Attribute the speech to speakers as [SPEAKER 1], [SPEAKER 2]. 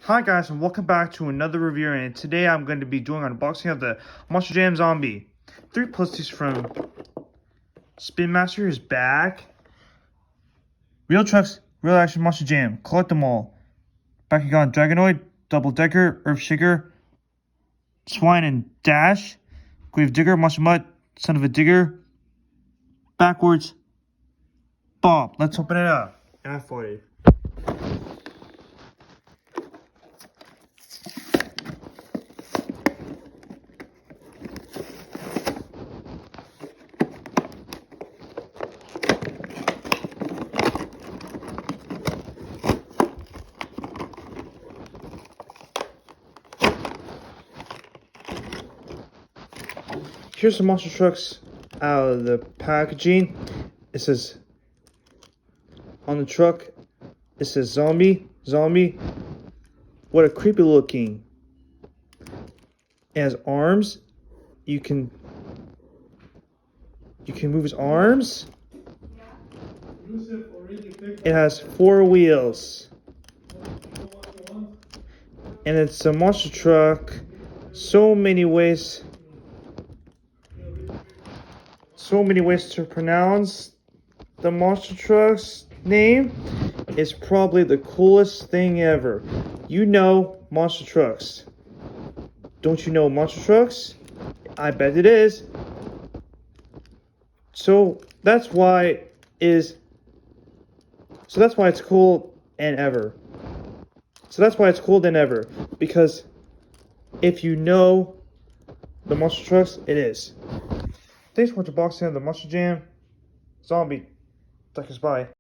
[SPEAKER 1] Hi guys, and welcome back to another review, and today I'm going to be doing an unboxing of the Monster Jam Zombie. 3 plus from Spin Master is back. Real Trucks, Real Action Monster Jam. Collect them all. Back again, Dragonoid, Double Decker, Earth Shaker, Swine and Dash, Grave Digger, Monster Mutt, Son of a Digger, Backwards, Bob. Let's open it up. And I farted. Here's some monster trucks out of the packaging. It says on the truck, it says zombie. What a creepy looking. It has arms. You can move his arms. It has 4 wheels. And it's a monster truck. So many ways to pronounce the monster truck's name. Is probably the coolest thing ever. You know monster trucks. Don't you know monster trucks? I bet it is. So that's why it's cool and ever. So that's why it's cooler than ever. Because if you know the monster trucks, it is. Thanks for watching unboxing of the Monster Jam Zombie. Bye.